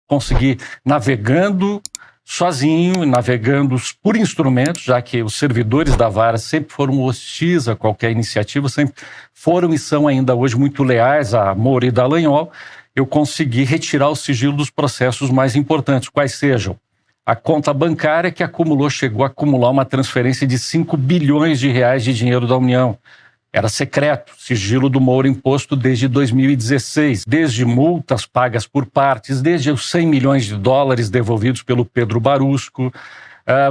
consegui, navegando sozinho, navegando por instrumentos, já que os servidores da vara sempre foram hostis a qualquer iniciativa, sempre foram e são ainda hoje muito leais a Moura e Dallagnol, eu consegui retirar o sigilo dos processos mais importantes, quais sejam a conta bancária que chegou a acumular uma transferência de 5 bilhões de reais de dinheiro da União. Era secreto, sigilo do Moura imposto desde 2016, desde multas pagas por partes, desde os 100 milhões de dólares devolvidos pelo Pedro Barusco,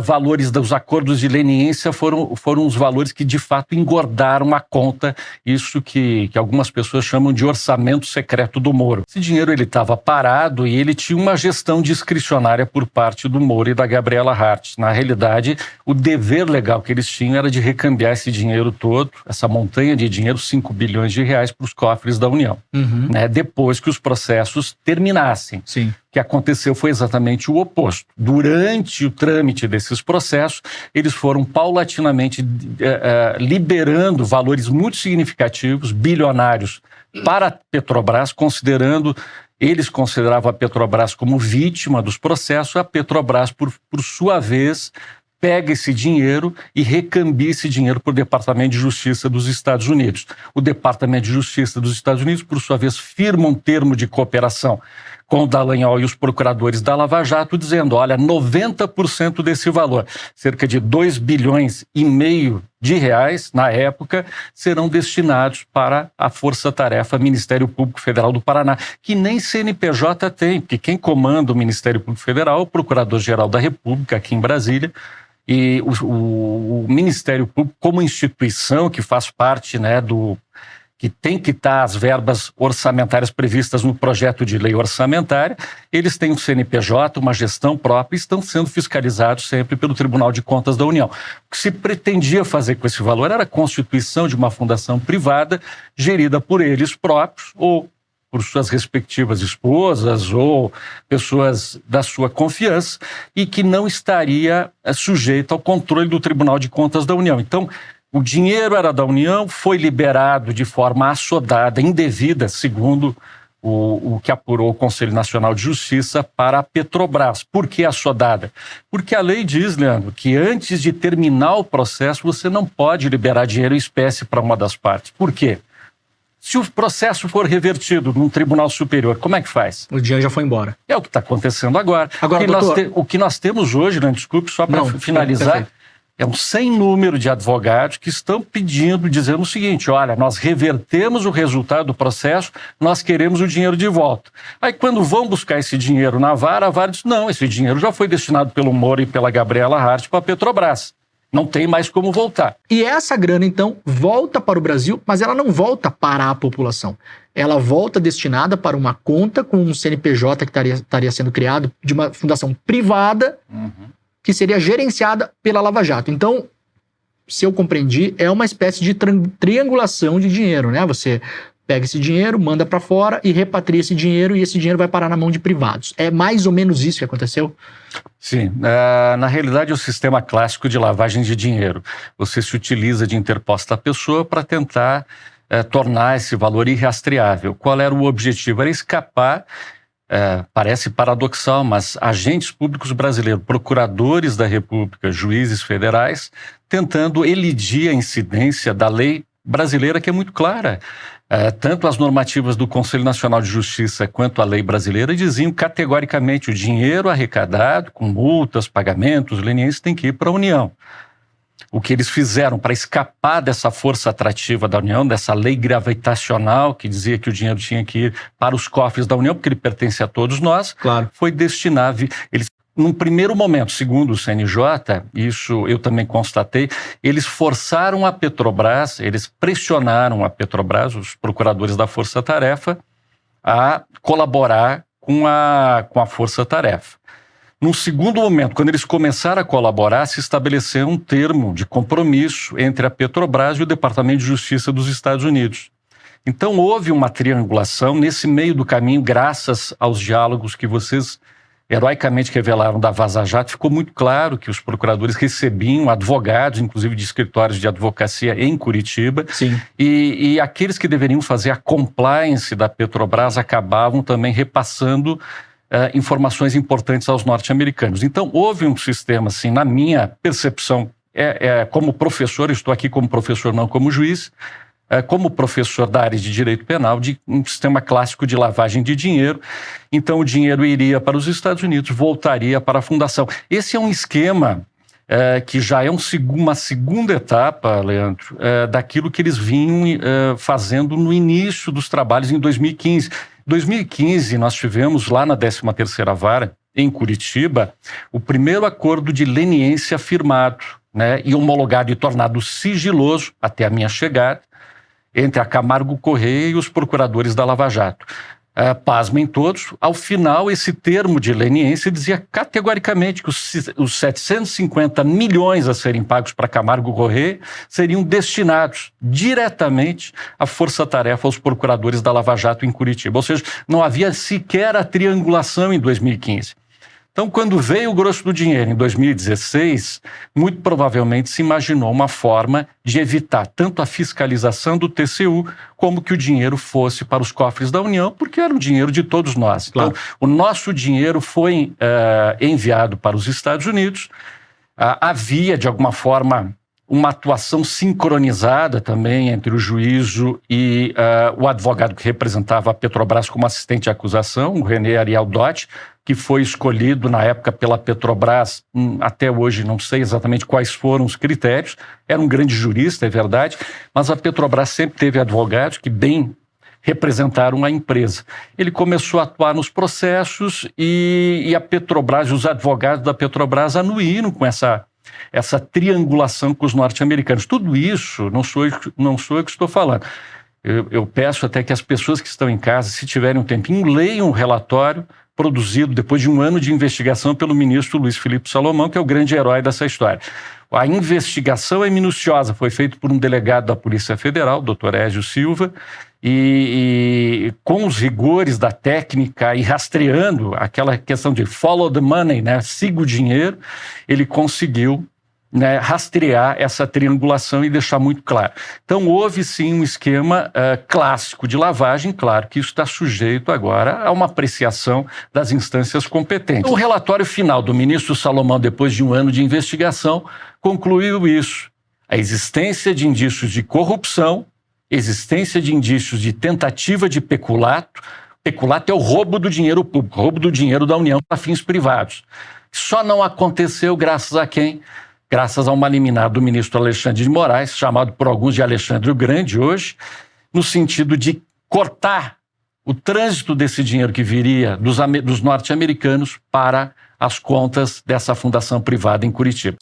valores dos acordos de leniência foram os valores que de fato engordaram a conta, isso que algumas pessoas chamam de orçamento secreto do Moro. Esse dinheiro ele estava parado e ele tinha uma gestão discricionária por parte do Moro e da Gabriela Hart. Na realidade, o dever legal que eles tinham era de recambiar esse dinheiro todo, essa montanha de dinheiro, 5 bilhões de reais, para os cofres da União, né, depois que os processos terminassem. Sim. O que aconteceu foi exatamente o oposto. Durante o trâmite desses processos, eles foram paulatinamente liberando valores muito significativos, bilionários, para a Petrobras, eles consideravam a Petrobras como vítima dos processos, a Petrobras, por sua vez, pega esse dinheiro e recambia esse dinheiro para o Departamento de Justiça dos Estados Unidos. O Departamento de Justiça dos Estados Unidos, por sua vez, firma um termo de cooperação com o Dallagnol e os procuradores da Lava Jato, dizendo, olha, 90% desse valor, cerca de 2 bilhões e meio de reais, na época, serão destinados para a Força Tarefa Ministério Público Federal do Paraná, que nem CNPJ tem, porque quem comanda o Ministério Público Federal é o Procurador-Geral da República, aqui em Brasília, e o Ministério Público, como instituição que faz parte, né, que tem que estar as verbas orçamentárias previstas no projeto de lei orçamentária, eles têm um CNPJ, uma gestão própria e estão sendo fiscalizados sempre pelo Tribunal de Contas da União. O que se pretendia fazer com esse valor era a constituição de uma fundação privada gerida por eles próprios ou por suas respectivas esposas ou pessoas da sua confiança e que não estaria sujeito ao controle do Tribunal de Contas da União. Então, o dinheiro era da União, foi liberado de forma assodada, indevida, segundo o que apurou o Conselho Nacional de Justiça, para a Petrobras. Por que assodada? Porque a lei diz, Leandro, que antes de terminar o processo, você não pode liberar dinheiro em espécie para uma das partes. Por quê? Se o processo for revertido num tribunal superior, como é que faz? O dinheiro já foi embora. É o que está acontecendo agora. O que nós temos hoje, né, desculpe, só para finalizar, é um sem número de advogados que estão dizendo o seguinte, olha, nós revertemos o resultado do processo, nós queremos o dinheiro de volta. Aí quando vão buscar esse dinheiro na vara, a vara diz, não, esse dinheiro já foi destinado pelo Moro e pela Gabriela Hart para a Petrobras. Não tem mais como voltar. E essa grana, então, volta para o Brasil, mas ela não volta para a população. Ela volta destinada para uma conta com um CNPJ que estaria sendo criado de uma fundação privada, que seria gerenciada pela Lava Jato. Então, se eu compreendi, é uma espécie de triangulação de dinheiro, né? Você pega esse dinheiro, manda para fora e repatria esse dinheiro e esse dinheiro vai parar na mão de privados. É mais ou menos isso que aconteceu? Sim. Na realidade, é o sistema clássico de lavagem de dinheiro. Você se utiliza de interposta pessoa para tentar tornar esse valor irrastreável. Qual era o objetivo? Era escapar. Parece paradoxal, mas agentes públicos brasileiros, procuradores da República, juízes federais, tentando elidir a incidência da lei brasileira, que é muito clara. Tanto as normativas do Conselho Nacional de Justiça quanto a lei brasileira diziam categoricamente o dinheiro arrecadado com multas, pagamentos, leniências tem que ir para a União. O que eles fizeram para escapar dessa força atrativa da União, dessa lei gravitacional que dizia que o dinheiro tinha que ir para os cofres da União, porque ele pertence a todos nós, claro, foi destinar... Eles, num primeiro momento, segundo o CNJ, isso eu também constatei, eles forçaram a Petrobras, eles pressionaram a Petrobras, os procuradores da Força Tarefa, a colaborar com a Força Tarefa. Num segundo momento, quando eles começaram a colaborar, se estabeleceu um termo de compromisso entre a Petrobras e o Departamento de Justiça dos Estados Unidos. Então, houve uma triangulação nesse meio do caminho, graças aos diálogos que vocês heroicamente revelaram da Vaza Jato. Ficou muito claro que os procuradores recebiam advogados, inclusive de escritórios de advocacia em Curitiba. Sim. E aqueles que deveriam fazer a compliance da Petrobras acabavam também repassando informações importantes aos norte-americanos. Então, houve um sistema, assim, na minha percepção, como professor, estou aqui como professor, não como juiz, como professor da área de direito penal, de um sistema clássico de lavagem de dinheiro. Então, o dinheiro iria para os Estados Unidos, voltaria para a fundação. Esse é um esquema que já é uma segunda etapa, Leandro, daquilo que eles vinham fazendo no início dos trabalhos em 2015. Em 2015, nós tivemos lá na 13ª Vara, em Curitiba, o primeiro acordo de leniência firmado, né, e homologado e tornado sigiloso, até a minha chegada, entre a Camargo Correia e os procuradores da Lava Jato. Pasmem todos, ao final esse termo de leniência dizia categoricamente que os 750 milhões a serem pagos para Camargo Correia seriam destinados diretamente à força-tarefa aos procuradores da Lava Jato em Curitiba. Ou seja, não havia sequer a triangulação em 2015. Então, quando veio o grosso do dinheiro em 2016, muito provavelmente se imaginou uma forma de evitar tanto a fiscalização do TCU, como que o dinheiro fosse para os cofres da União, porque era o dinheiro de todos nós. Claro. Então, o nosso dinheiro foi enviado para os Estados Unidos. Havia, de alguma forma, uma atuação sincronizada também entre o juízo e o advogado que representava a Petrobras como assistente de acusação, o René Ariel Dotti, que foi escolhido na época pela Petrobras, até hoje não sei exatamente quais foram os critérios, era um grande jurista, é verdade, mas a Petrobras sempre teve advogados que bem representaram a empresa. Ele começou a atuar nos processos e a Petrobras, os advogados da Petrobras anuíram com essa triangulação com os norte-americanos. Tudo isso não sou eu que estou falando. Eu peço até que as pessoas que estão em casa, se tiverem um tempinho, leiam o relatório produzido depois de um ano de investigação pelo ministro Luiz Felipe Salomão, que é o grande herói dessa história. A investigação é minuciosa, foi feita por um delegado da Polícia Federal, Dr. Ézio Silva, e com os rigores da técnica e rastreando aquela questão de follow the money, né, siga o dinheiro, ele conseguiu, né, rastrear essa triangulação e deixar muito claro. Então, houve sim um esquema clássico de lavagem, claro que isso está sujeito agora a uma apreciação das instâncias competentes. O relatório final do ministro Salomão, depois de um ano de investigação, concluiu isso: a existência de indícios de corrupção, existência de indícios de tentativa de peculato. Peculato é o roubo do dinheiro público, roubo do dinheiro da União para fins privados. Só não aconteceu graças a quem? Graças a uma liminar do ministro Alexandre de Moraes, chamado por alguns de Alexandre o Grande hoje, no sentido de cortar o trânsito desse dinheiro que viria dos norte-americanos para as contas dessa fundação privada em Curitiba.